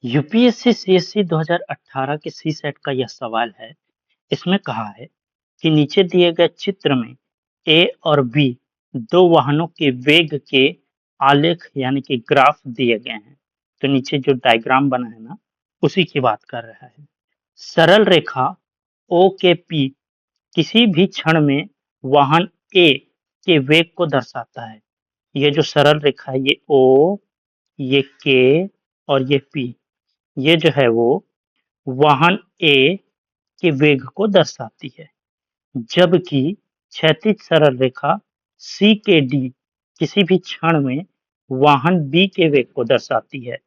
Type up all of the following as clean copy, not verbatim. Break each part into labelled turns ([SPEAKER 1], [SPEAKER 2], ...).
[SPEAKER 1] UPSC CSC 2018 के सी set का यह सवाल है। इसमें कहा है कि नीचे दिए गए चित्र में ए और बी दो वाहनों के वेग के आलेख यानी कि ग्राफ दिए गए हैं। तो नीचे जो डायग्राम बना है ना, उसी की बात कर रहा है। सरल रेखा ओ के पी किसी भी क्षण में वाहन ए के वेग को दर्शाता है। ये जो सरल रेखा है, ये ओ, ये के और ये पी, ये जो है वो वाहन ए के वेग को दर्शाती है, जबकि क्षैतिज सरल रेखा सी के डी किसी भी क्षण में वाहन बी के वेग को दर्शाती है।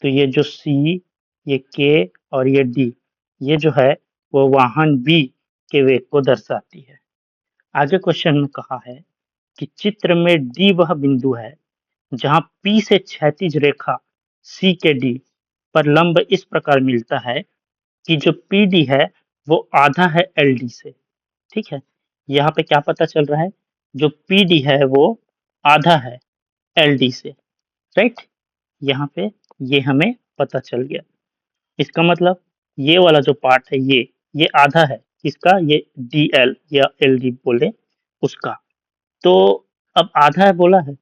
[SPEAKER 1] तो ये जो सी, ये के और ये डी, ये जो है वो वाहन बी के वेग को दर्शाती है। आगे क्वेश्चन में कहा है कि चित्र में डी वह बिंदु है जहां पी से क्षैतिज रेखा सी के डी पर लंब इस प्रकार मिलता है कि जो पी डी है वो आधा है एल डी से। ठीक है, यहाँ पे क्या पता चल रहा है, जो पी डी है वो आधा है एल डी से। राइट, यहाँ पे ये हमें पता चल गया। इसका मतलब ये वाला जो पार्ट है, ये आधा है किसका, ये डी एल या एल डी बोले उसका। तो अब आधा है बोला है,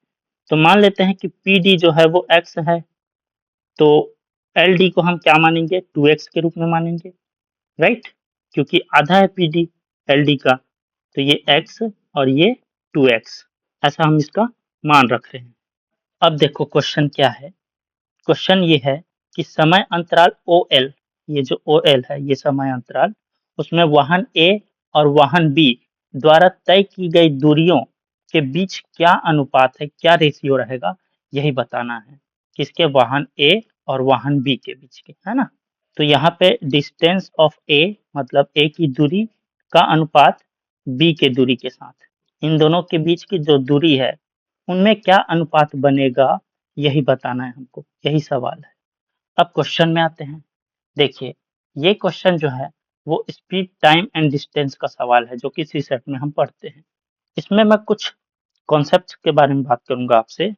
[SPEAKER 1] तो मान लेते हैं कि पी डी जो है वो एक्स है, तो एल डी को हम क्या मानेंगे, टू एक्स के रूप में मानेंगे। राइट, क्योंकि आधा है पी डी एल डी का, तो ये x और ये 2x, ऐसा हम इसका मान रख रहे हैं। अब देखो क्वेश्चन क्या है। क्वेश्चन ये है कि समय अंतराल OL, ये जो OL है ये समय अंतराल, उसमें वाहन A और वाहन B द्वारा तय की गई दूरियों के बीच क्या अनुपात है, क्या रेशियो रहेगा, यही बताना है। किसके, वाहन A और वाहन B के बीच के, है ना। तो यहाँ पे डिस्टेंस ऑफ A मतलब A की दूरी का अनुपात B के दूरी के साथ, इन दोनों के बीच की जो दूरी है उनमें क्या अनुपात बनेगा, यही बताना है हमको, यही सवाल है। अब क्वेश्चन में आते हैं। देखिए, ये क्वेश्चन जो है वो स्पीड टाइम एंड डिस्टेंस का सवाल है, जो कि सी सेट में हम पढ़ते हैं। इसमें मैं कुछ कॉन्सेप्ट के बारे में बात करूंगा आपसे।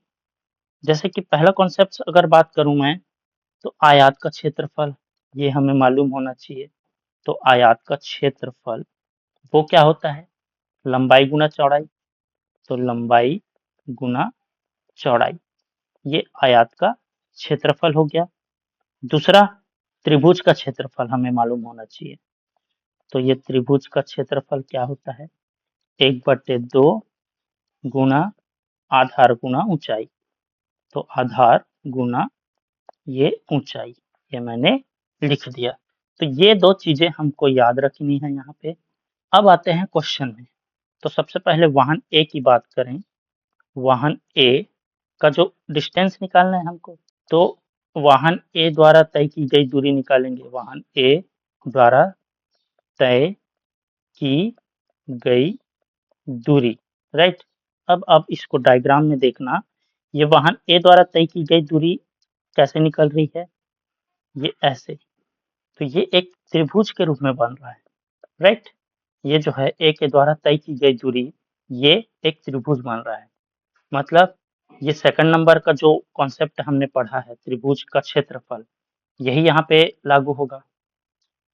[SPEAKER 1] जैसे कि पहला कॉन्सेप्ट अगर बात करूं मैं, तो आयात का क्षेत्रफल, ये हमें मालूम होना चाहिए। तो आयात का क्षेत्रफल वो क्या होता है, लंबाई गुना चौड़ाई। तो लंबाई गुना चौड़ाई, ये आयात का क्षेत्रफल हो गया। दूसरा, त्रिभुज का क्षेत्रफल हमें मालूम होना चाहिए। तो ये त्रिभुज का क्षेत्रफल क्या होता है, 1/2 गुना आधार गुना ऊंचाई। तो आधार गुना ये ऊंचाई, ये मैंने लिख दिया। तो ये दो चीजें हमको याद रखनी है यहाँ पे। अब आते हैं क्वेश्चन में। तो सबसे पहले वाहन ए की बात करें। वाहन ए का जो डिस्टेंस निकालना है हमको, तो वाहन ए द्वारा तय की गई दूरी निकालेंगे। वाहन ए द्वारा तय की गई दूरी। राइट, अब इसको डायग्राम में देखना। ये वाहन ए द्वारा तय की गई दूरी कैसे निकल रही है, ये ऐसे। तो ये एक त्रिभुज के रूप में बन रहा है। राइट, ये जो है ए के द्वारा तय की गई दूरी, ये एक त्रिभुज बन रहा है। मतलब ये सेकंड नंबर का जो कॉन्सेप्ट हमने पढ़ा है, त्रिभुज का क्षेत्रफल, यही यहाँ पे लागू होगा।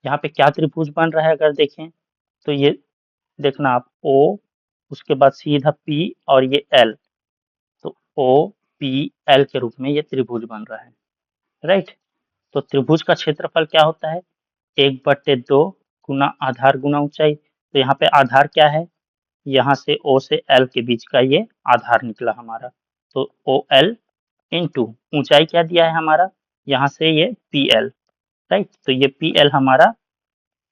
[SPEAKER 1] यहाँ पे क्या त्रिभुज बन रहा है अगर देखें, तो ये देखना आप, ओ, उसके बाद सीधा पी और ये एल। तो ओ पी एल के रूप में ये त्रिभुज बन रहा है। राइट, तो त्रिभुज का क्षेत्रफल क्या होता है, 1/2 गुना आधार गुना ऊंचाई। तो यहाँ पे आधार क्या है, यहाँ से ओ से एल के बीच का ये आधार निकला हमारा। तो ओ एल इंटू ऊंचाई क्या दिया है हमारा, यहाँ से ये पी एल। राइट, तो ये पी एल हमारा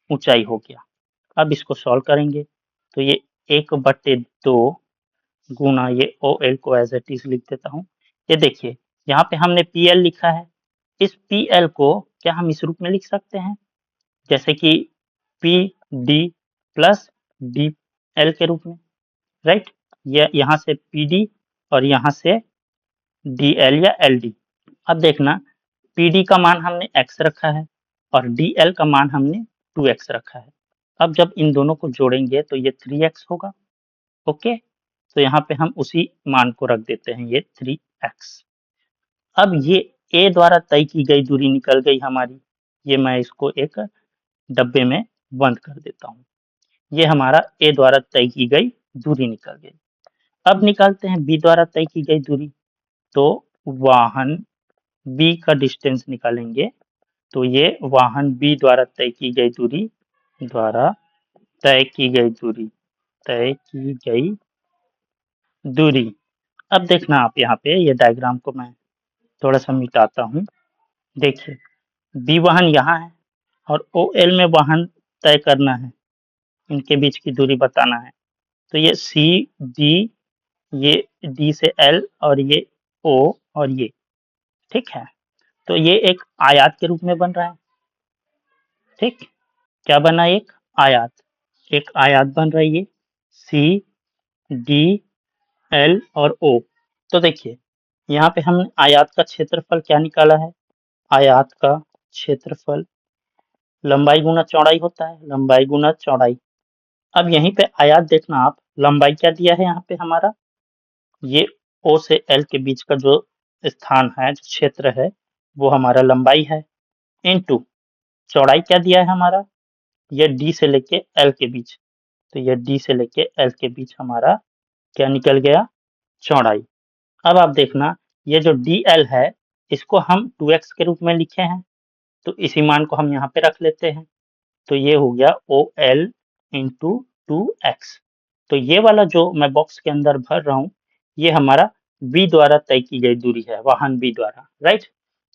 [SPEAKER 1] ऊंचाई हो गया। अब इसको सॉल्व करेंगे, तो ये 1/2 गुना ये ओ एल को एज इट इज लिख देता हूँ। ये देखिए, यहाँ पे हमने पी एल लिखा है। इस पी एल को क्या हम इस रूप में लिख सकते हैं, जैसे कि P D plus D L के रूप में। राइट, ये यहाँ से पी डी और यहाँ से डी एल या एल डी। अब देखना, पी डी का मान हमने x रखा है और डी एल का मान हमने 2x रखा है। अब जब इन दोनों को जोड़ेंगे तो ये 3x होगा। ओके, तो यहाँ पे हम उसी मान को रख देते हैं, ये 3x। अब ये ए द्वारा तय की गई दूरी निकल गई हमारी। ये मैं इसको एक डब्बे में बंद कर देता हूँ। ये हमारा ए द्वारा तय की गई दूरी निकल गई। अब निकालते हैं बी द्वारा तय की गई दूरी। तो वाहन बी का डिस्टेंस निकालेंगे। तो ये वाहन बी द्वारा तय की गई दूरी द्वारा तय की गई दूरी तय की गई दूरी। अब देखना आप यहाँ पे ये डायग्राम को मैं थोड़ा सा मिटाता हूँ। देखिए बी वाहन यहाँ है और ओ एल में वाहन तय करना है, इनके बीच की दूरी बताना है। तो ये सी डी, ये डी से एल और ये ओ और ये, ठीक है। तो ये एक आयत के रूप में बन रहा है, ठीक। क्या बना, एक आयत, एक आयत बन रही है सी डी एल और ओ। तो देखिए यहाँ पे हमने आयत का क्षेत्रफल क्या निकाला है, आयत का क्षेत्रफल लंबाई गुना चौड़ाई होता है, लंबाई गुना चौड़ाई। अब यहीं पे आयत देखना आप, लंबाई क्या दिया है यहाँ पे हमारा, ये ओ से एल के बीच का जो स्थान है, जो क्षेत्र है, वो हमारा लंबाई है, इनटू चौड़ाई क्या दिया है हमारा, ये डी से लेके एल के बीच। तो ये डी से लेके एल के बीच हमारा क्या निकल गया, चौड़ाई। अब आप देखना ये जो डी एल है इसको हम 2x के रूप में लिखे हैं, तो इसी मान को हम यहाँ पे रख लेते हैं। तो ये हो गया ओ एल इंटू 2x। तो ये वाला जो मैं बॉक्स के अंदर भर रहा हूँ ये हमारा बी द्वारा तय की गई दूरी है, वाहन बी द्वारा, राइट।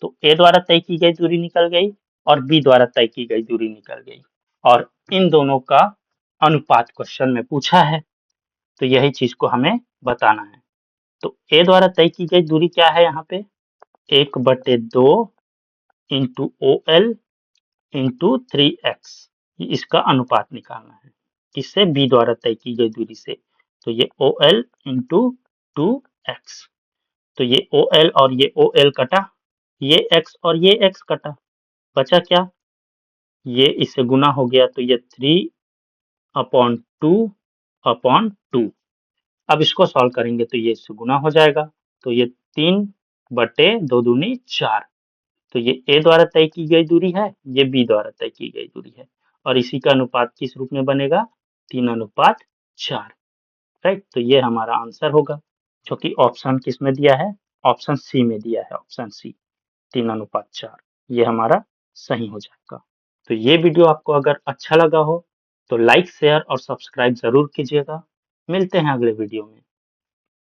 [SPEAKER 1] तो ए द्वारा तय की गई दूरी निकल गई और बी द्वारा तय की गई दूरी निकल गई, और इन दोनों का अनुपात क्वेश्चन में पूछा है, तो यही चीज को हमें बताना है। तो ए द्वारा तय की गई दूरी क्या है यहाँ पे, 1/2 into O L into 3x, इसका अनुपात निकालना है किससे, बी द्वारा तय की गई दूरी से। तो ये ओ एल इंटू 2x। तो ये ओ एल और ये ओ एल कटा, ये x और ये x कटा, बचा क्या, ये इससे गुना हो गया, तो ये 3/2/2। अब इसको सॉल्व करेंगे तो ये इससे गुना हो जाएगा, तो ये 3/2 दूनी 4। तो ये ए द्वारा तय की गई दूरी है, ये बी द्वारा तय की गई दूरी है, और इसी का अनुपात किस रूप में बनेगा, 3/4, राइट। तो ये हमारा आंसर होगा, जो कि ऑप्शन किस में दिया है, ऑप्शन सी में दिया है, ऑप्शन सी 3/4, ये हमारा सही हो जाएगा। तो ये वीडियो आपको अगर अच्छा लगा हो तो लाइक शेयर और सब्सक्राइब जरूर कीजिएगा। मिलते हैं अगले वीडियो में।